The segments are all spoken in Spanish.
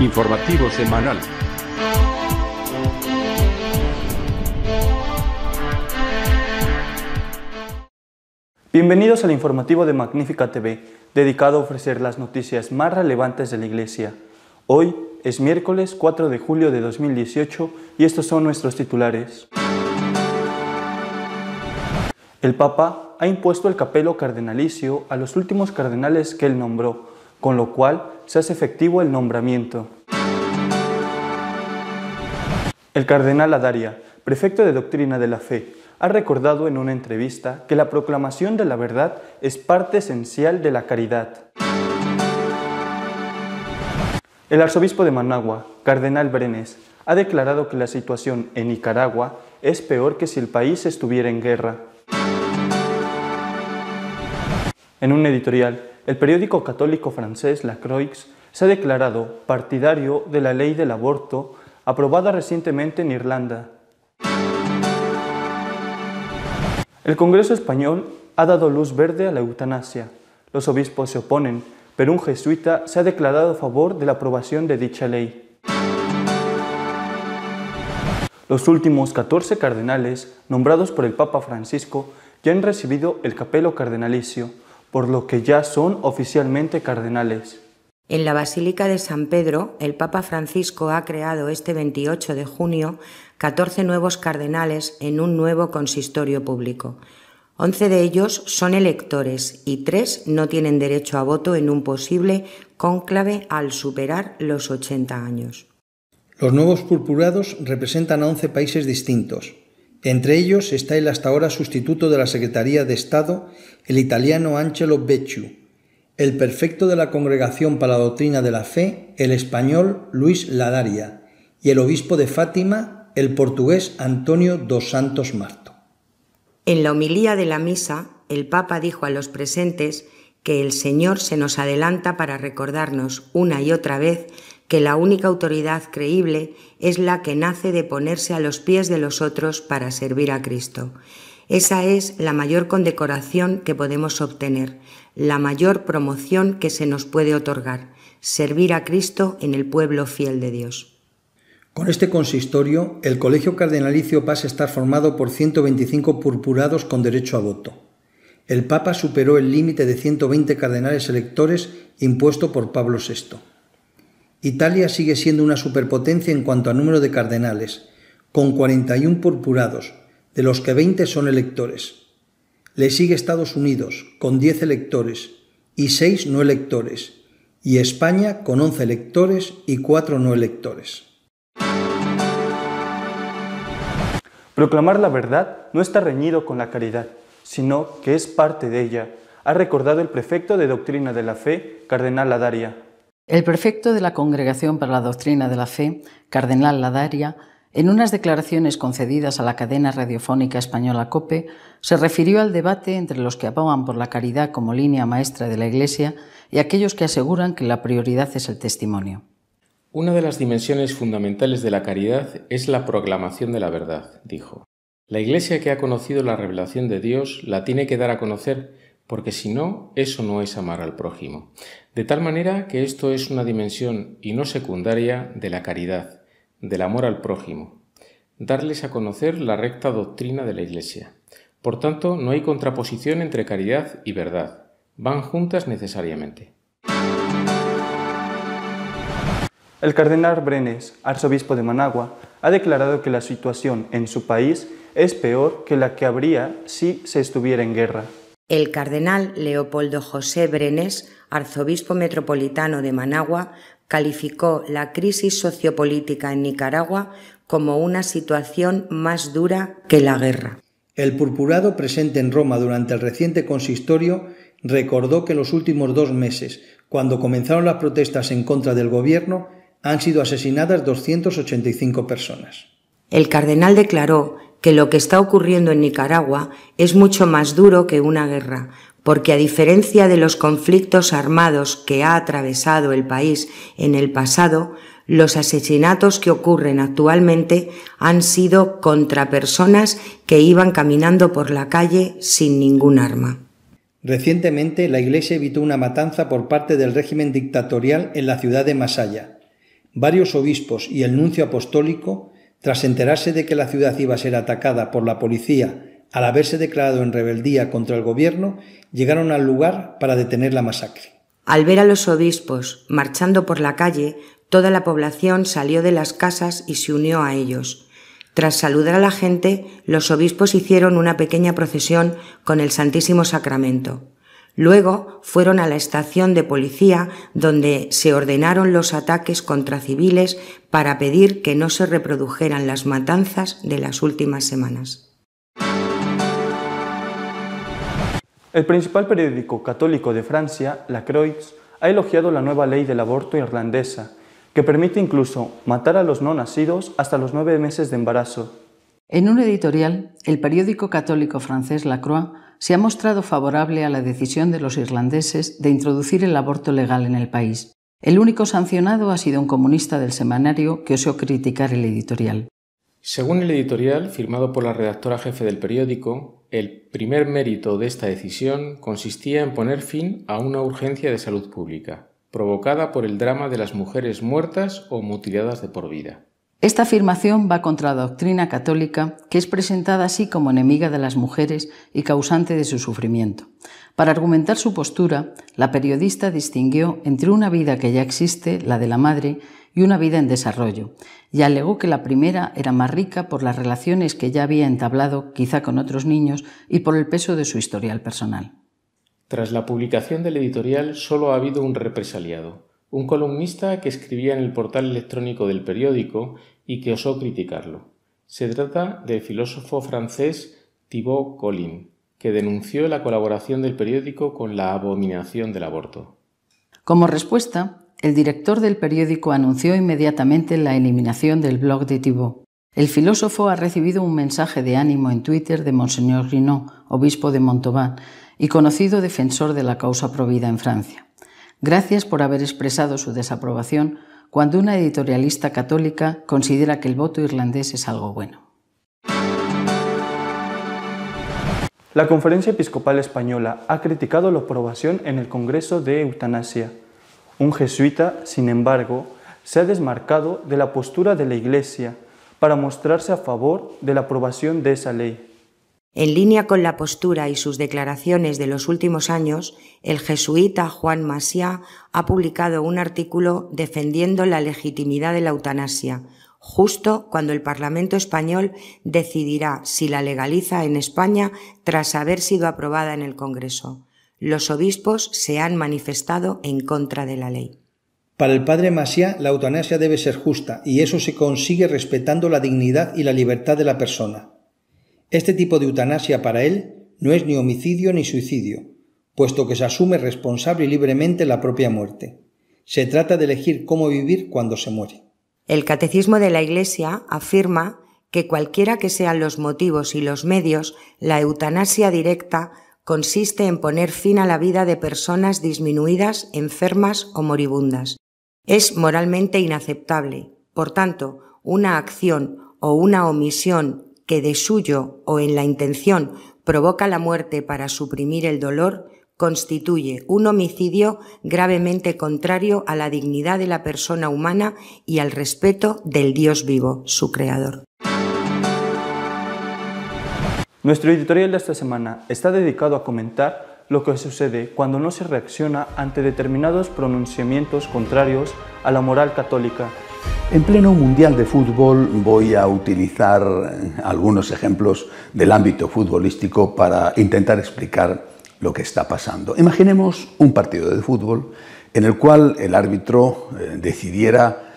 Informativo semanal. Bienvenidos al informativo de Magnífica TV, dedicado a ofrecer las noticias más relevantes de la Iglesia. Hoy es miércoles 4 de julio de 2018 y estos son nuestros titulares. El Papa ha impuesto el capelo cardenalicio a los últimos cardenales que él nombró, con lo cual se hace efectivo el nombramiento. El cardenal Ladaria, prefecto de Doctrina de la Fe, ha recordado en una entrevista que la proclamación de la verdad es parte esencial de la caridad. El arzobispo de Managua, cardenal Brenes, ha declarado que la situación en Nicaragua es peor que si el país estuviera en guerra. En un editorial, el periódico católico francés La Croix se ha declarado partidario de la ley del aborto aprobada recientemente en Irlanda. El Congreso español ha dado luz verde a la eutanasia. Los obispos se oponen, pero un jesuita se ha declarado a favor de la aprobación de dicha ley. Los últimos 14 cardenales nombrados por el Papa Francisco ya han recibido el capelo cardenalicio, por lo que ya son oficialmente cardenales. En la Basílica de San Pedro, el Papa Francisco ha creado este 28 de junio 14 nuevos cardenales en un nuevo consistorio público. 11 de ellos son electores y 3 no tienen derecho a voto en un posible cónclave al superar los 80 años. Los nuevos purpurados representan a 11 países distintos. Entre ellos está el hasta ahora sustituto de la Secretaría de Estado, el italiano Angelo Becciu, el prefecto de la Congregación para la Doctrina de la Fe, el español Luis Ladaria, y el obispo de Fátima, el portugués Antonio dos Santos Marto. En la homilía de la misa, el Papa dijo a los presentes que el Señor se nos adelanta para recordarnos una y otra vez que la única autoridad creíble es la que nace de ponerse a los pies de los otros para servir a Cristo. Esa es la mayor condecoración que podemos obtener, la mayor promoción que se nos puede otorgar, servir a Cristo en el pueblo fiel de Dios. Con este consistorio, el colegio cardenalicio pasa a estar formado por 125 purpurados con derecho a voto. El Papa superó el límite de 120 cardenales electores impuesto por Pablo VI. Italia sigue siendo una superpotencia en cuanto a número de cardenales, con 41 purpurados, de los que 20 son electores. Le sigue Estados Unidos, con 10 electores y 6 no electores, y España con 11 electores y 4 no electores. Proclamar la verdad no está reñido con la caridad, sino que es parte de ella, ha recordado el prefecto de Doctrina de la Fe, cardenal Ladaria. El prefecto de la Congregación para la Doctrina de la Fe, cardenal Ladaria, en unas declaraciones concedidas a la cadena radiofónica española COPE, se refirió al debate entre los que abogan por la caridad como línea maestra de la Iglesia y aquellos que aseguran que la prioridad es el testimonio. Una de las dimensiones fundamentales de la caridad es la proclamación de la verdad, dijo. La Iglesia que ha conocido la revelación de Dios la tiene que dar a conocer, porque si no, eso no es amar al prójimo. De tal manera que esto es una dimensión y no secundaria de la caridad, del amor al prójimo, darles a conocer la recta doctrina de la Iglesia. Por tanto, no hay contraposición entre caridad y verdad, van juntas necesariamente. El cardenal Brenes, arzobispo de Managua, ha declarado que la situación en su país es peor que la que habría si se estuviera en guerra. El cardenal Leopoldo José Brenes, arzobispo metropolitano de Managua, calificó la crisis sociopolítica en Nicaragua como una situación más dura que la guerra. El purpurado presente en Roma durante el reciente consistorio recordó que en los últimos 2 meses, cuando comenzaron las protestas en contra del gobierno, han sido asesinadas 285 personas. El cardenal declaró que lo que está ocurriendo en Nicaragua es mucho más duro que una guerra, porque a diferencia de los conflictos armados que ha atravesado el país en el pasado, los asesinatos que ocurren actualmente han sido contra personas que iban caminando por la calle sin ningún arma. Recientemente, la Iglesia evitó una matanza por parte del régimen dictatorial en la ciudad de Masaya, varios obispos y el nuncio apostólico, tras enterarse de que la ciudad iba a ser atacada por la policía al haberse declarado en rebeldía contra el gobierno, llegaron al lugar para detener la masacre. Al ver a los obispos marchando por la calle, toda la población salió de las casas y se unió a ellos. Tras saludar a la gente, los obispos hicieron una pequeña procesión con el Santísimo Sacramento. Luego fueron a la estación de policía, donde se ordenaron los ataques contra civiles para pedir que no se reprodujeran las matanzas de las últimas semanas. El principal periódico católico de Francia, La Croix, ha elogiado la nueva ley del aborto irlandesa, que permite incluso matar a los no nacidos hasta los 9 meses de embarazo. En un editorial, el periódico católico francés La Croix se ha mostrado favorable a la decisión de los irlandeses de introducir el aborto legal en el país. El único sancionado ha sido un comunista del semanario que osó criticar el editorial. Según el editorial, firmado por la redactora jefe del periódico, el primer mérito de esta decisión consistía en poner fin a una urgencia de salud pública, provocada por el drama de las mujeres muertas o mutiladas de por vida. Esta afirmación va contra la doctrina católica, que es presentada así como enemiga de las mujeres y causante de su sufrimiento. Para argumentar su postura, la periodista distinguió entre una vida que ya existe, la de la madre, y una vida en desarrollo, y alegó que la primera era más rica por las relaciones que ya había entablado, quizá con otros niños, y por el peso de su historial personal. Tras la publicación del editorial, solo ha habido un represaliado, un columnista que escribía en el portal electrónico del periódico y que osó criticarlo. Se trata del filósofo francés Thibaut Collin, que denunció la colaboración del periódico con la abominación del aborto. Como respuesta, el director del periódico anunció inmediatamente la eliminación del blog de Thibaut. El filósofo ha recibido un mensaje de ánimo en Twitter de Monseñor Rinaud, obispo de Montauban, y conocido defensor de la causa provida en Francia. Gracias por haber expresado su desaprobación cuando una editorialista católica considera que el voto irlandés es algo bueno. La Conferencia Episcopal Española ha criticado la aprobación en el Congreso de Eutanasia. Un jesuita, sin embargo, se ha desmarcado de la postura de la Iglesia para mostrarse a favor de la aprobación de esa ley. En línea con la postura y sus declaraciones de los últimos años, el jesuita Juan Massiá ha publicado un artículo defendiendo la legitimidad de la eutanasia, justo cuando el Parlamento español decidirá si la legaliza en España tras haber sido aprobada en el Congreso. Los obispos se han manifestado en contra de la ley. Para el padre Massiá, la eutanasia debe ser justa y eso se consigue respetando la dignidad y la libertad de la persona. Este tipo de eutanasia para él no es ni homicidio ni suicidio, puesto que se asume responsable y libremente la propia muerte. Se trata de elegir cómo vivir cuando se muere. El Catecismo de la Iglesia afirma que cualquiera que sean los motivos y los medios, la eutanasia directa consiste en poner fin a la vida de personas disminuidas, enfermas o moribundas. Es moralmente inaceptable. Por tanto, una acción o una omisión que de suyo o en la intención provoca la muerte para suprimir el dolor constituye un homicidio gravemente contrario a la dignidad de la persona humana y al respeto del Dios vivo, su creador. Nuestro editorial de esta semana está dedicado a comentar lo que sucede cuando no se reacciona ante determinados pronunciamientos contrarios a la moral católica. En pleno Mundial de Fútbol voy a utilizar algunos ejemplos del ámbito futbolístico para intentar explicar lo que está pasando. Imaginemos un partido de fútbol en el cual el árbitro decidiera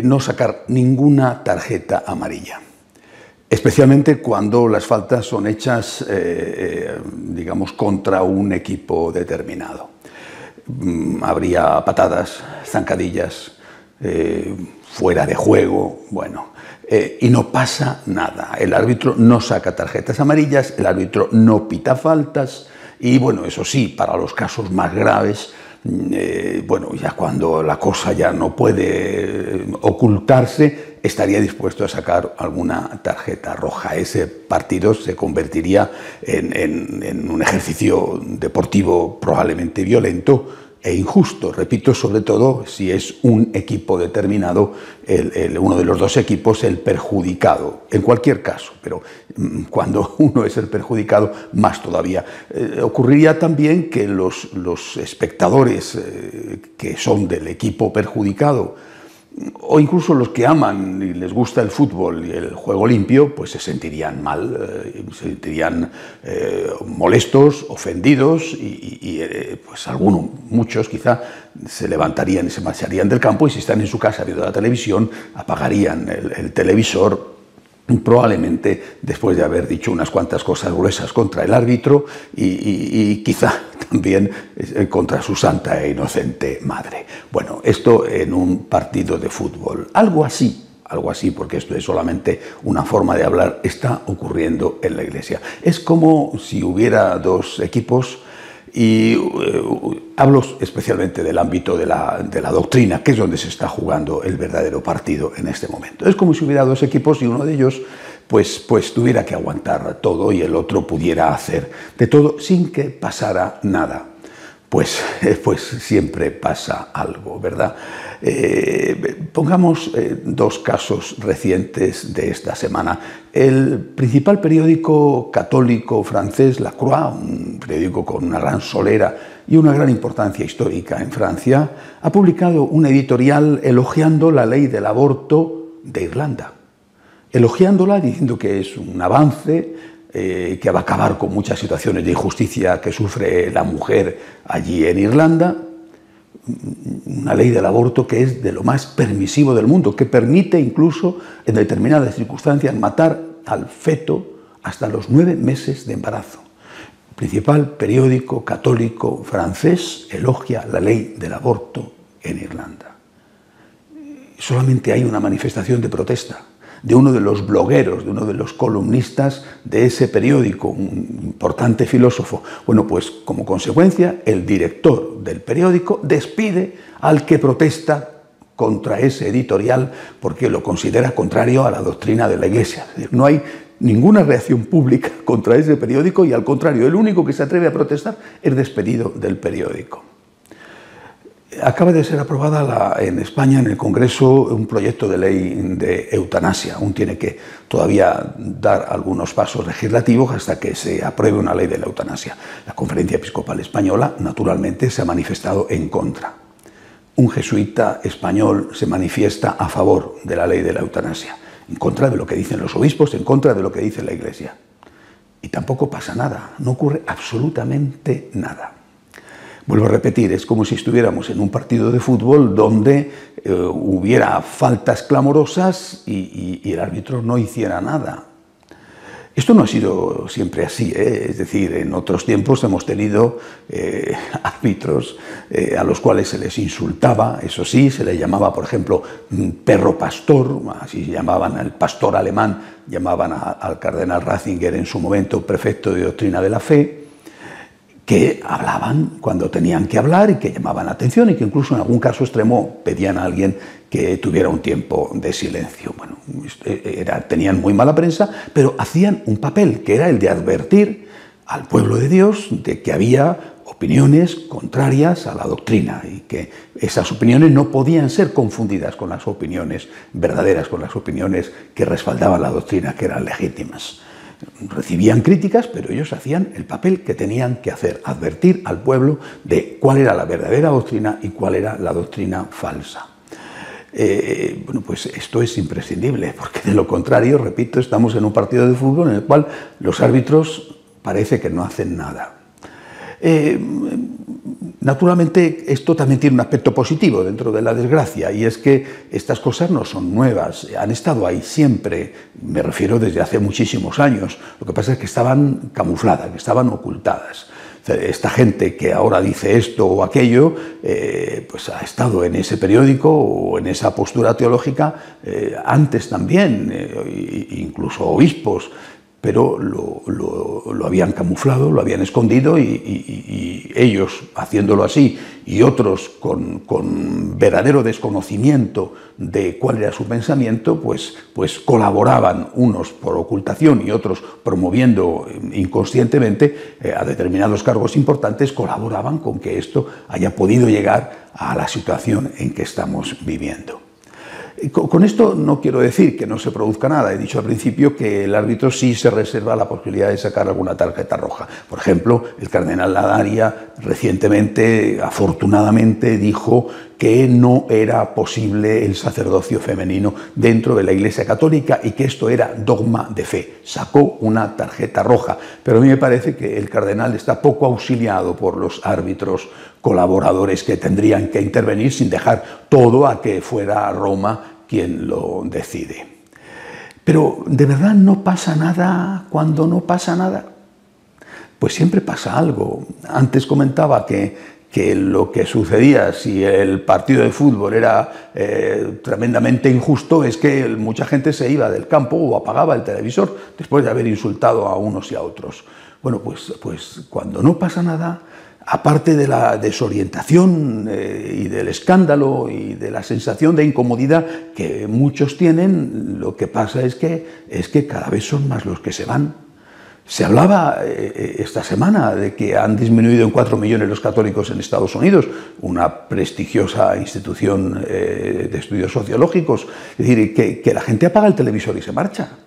no sacar ninguna tarjeta amarilla. Especialmente cuando las faltas son hechas, digamos, contra un equipo determinado. Habría patadas, zancadillas, fuera de juego, bueno, y no pasa nada. El árbitro no saca tarjetas amarillas, el árbitro no pita faltas y, bueno, eso sí, para los casos más graves, bueno, ya cuando la cosa ya no puede ocultarse, estaría dispuesto a sacar alguna tarjeta roja. Ese partido se convertiría en un ejercicio deportivo probablemente violento e injusto. Repito, sobre todo si es un equipo determinado, uno de los dos equipos el perjudicado, en cualquier caso, pero cuando uno es el perjudicado, más todavía. Ocurriría también que los espectadores que son del equipo perjudicado, o incluso los que aman y les gusta el fútbol y el juego limpio, pues se sentirían mal, se sentirían molestos, ofendidos y pues muchos quizá se levantarían y se marcharían del campo, y si están en su casa viendo la televisión, apagarían el televisor, probablemente después de haber dicho unas cuantas cosas gruesas contra el árbitro y quizá también contra su santa e inocente madre. Bueno, esto en un partido de fútbol. Algo así, porque esto es solamente una forma de hablar, está ocurriendo en la Iglesia. Es como si hubiera dos equipos, y hablo especialmente del ámbito de la doctrina, que es donde se está jugando el verdadero partido en este momento. Es como si hubiera dos equipos y uno de ellos pues tuviera que aguantar todo y el otro pudiera hacer de todo sin que pasara nada. Pues siempre pasa algo, ¿verdad? Pongamos dos casos recientes de esta semana. El principal periódico católico francés, La Croix, un periódico con una gran solera y una gran importancia histórica en Francia, ha publicado un editorial elogiando la ley del aborto de Irlanda. Elogiándola, diciendo que es un avance, que va a acabar con muchas situaciones de injusticia que sufre la mujer allí en Irlanda. Una ley del aborto que es de lo más permisivo del mundo, que permite incluso en determinadas circunstancias matar al feto hasta los 9 meses de embarazo. El principal periódico católico francés elogia la ley del aborto en Irlanda. Solamente hay una manifestación de protesta de uno de los blogueros, de uno de los columnistas de ese periódico, un importante filósofo. Bueno, pues como consecuencia, el director del periódico despide al que protesta contra ese editorial porque lo considera contrario a la doctrina de la Iglesia. Es decir, no hay ninguna reacción pública contra ese periódico y, al contrario, el único que se atreve a protestar es despedido del periódico. Acaba de ser aprobada en España, en el Congreso, un proyecto de ley de eutanasia. Aún tiene que todavía dar algunos pasos legislativos hasta que se apruebe una ley de la eutanasia. La Conferencia Episcopal Española, naturalmente, se ha manifestado en contra. Un jesuita español se manifiesta a favor de la ley de la eutanasia, en contra de lo que dicen los obispos, en contra de lo que dice la Iglesia. Y tampoco pasa nada, no ocurre absolutamente nada. Vuelvo a repetir, es como si estuviéramos en un partido de fútbol donde hubiera faltas clamorosas y el árbitro no hiciera nada. Esto no ha sido siempre así, es decir, en otros tiempos hemos tenido árbitros a los cuales se les insultaba, eso sí, se les llamaba, por ejemplo, perro pastor, así se llamaban al pastor alemán, llamaban al cardenal Ratzinger en su momento prefecto de doctrina de la fe, que hablaban cuando tenían que hablar y que llamaban la atención y que incluso en algún caso extremo pedían a alguien que tuviera un tiempo de silencio. Bueno, tenían muy mala prensa, pero hacían un papel que era el de advertir al pueblo de Dios de que había opiniones contrarias a la doctrina y que esas opiniones no podían ser confundidas con las opiniones verdaderas, con las opiniones que respaldaban la doctrina, que eran legítimas. Recibían críticas, pero ellos hacían el papel que tenían que hacer, advertir al pueblo de cuál era la verdadera doctrina y cuál era la doctrina falsa. Bueno, pues esto es imprescindible, porque de lo contrario, repito, estamos en un partido de fútbol en el cual los árbitros parece que no hacen nada. Naturalmente, esto también tiene un aspecto positivo dentro de la desgracia, y es que estas cosas no son nuevas, han estado ahí siempre, me refiero desde hace muchísimos años. Lo que pasa es que estaban camufladas, que estaban ocultadas. Esta gente que ahora dice esto o aquello, pues ha estado en ese periódico o en esa postura teológica antes también, incluso obispos. pero lo habían camuflado, lo habían escondido y ellos haciéndolo así y otros con verdadero desconocimiento de cuál era su pensamiento, pues colaboraban, unos por ocultación y otros promoviendo inconscientemente a determinados cargos importantes, colaboraban con que esto haya podido llegar a la situación en que estamos viviendo. Con esto no quiero decir que no se produzca nada. He dicho al principio que el árbitro sí se reserva la posibilidad de sacar alguna tarjeta roja. Por ejemplo, el cardenal Ladaria recientemente, afortunadamente, dijo que no era posible el sacerdocio femenino dentro de la Iglesia Católica y que esto era dogma de fe. Sacó una tarjeta roja, pero a mí me parece que el cardenal está poco auxiliado por los árbitros colaboradores que tendrían que intervenir sin dejar todo a que fuera Roma quien lo decide. Pero ¿de verdad no pasa nada cuando no pasa nada? Pues siempre pasa algo. Antes comentaba que lo que sucedía si el partido de fútbol era tremendamente injusto es que mucha gente se iba del campo o apagaba el televisor después de haber insultado a unos y a otros. Bueno, pues cuando no pasa nada, aparte de la desorientación y del escándalo y de la sensación de incomodidad que muchos tienen, lo que pasa es que cada vez son más los que se van. Se hablaba esta semana de que han disminuido en 4 millones los católicos en Estados Unidos, una prestigiosa institución de estudios sociológicos. Es decir, que la gente apaga el televisor y se marcha.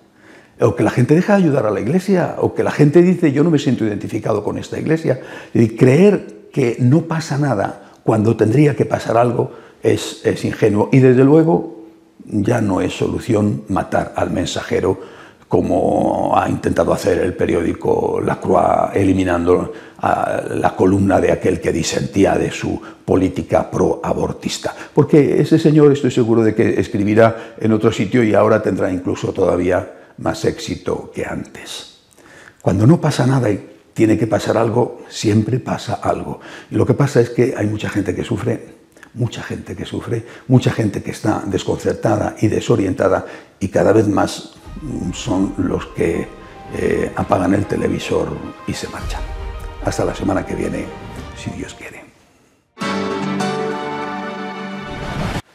O que la gente deja de ayudar a la Iglesia, o que la gente dice yo no me siento identificado con esta Iglesia. Y creer que no pasa nada cuando tendría que pasar algo es ingenuo. Y desde luego ya no es solución matar al mensajero, como ha intentado hacer el periódico La Croix, eliminando a la columna de aquel que disentía de su política pro-abortista. Porque ese señor estoy seguro de que escribirá en otro sitio y ahora tendrá incluso todavía más éxito que antes. Cuando no pasa nada y tiene que pasar algo, siempre pasa algo. Y lo que pasa es que hay mucha gente que sufre, mucha gente que está desconcertada y desorientada, y cada vez más son los que apagan el televisor y se marchan. Hasta la semana que viene, si Dios quiere.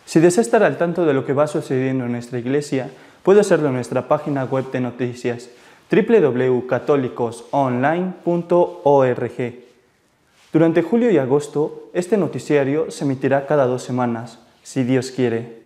Si desea estar al tanto de lo que va sucediendo en nuestra iglesia, puede hacerlo en nuestra página web de noticias www.católicosonline.org. Durante julio y agosto, este noticiario se emitirá cada 2 semanas, si Dios quiere.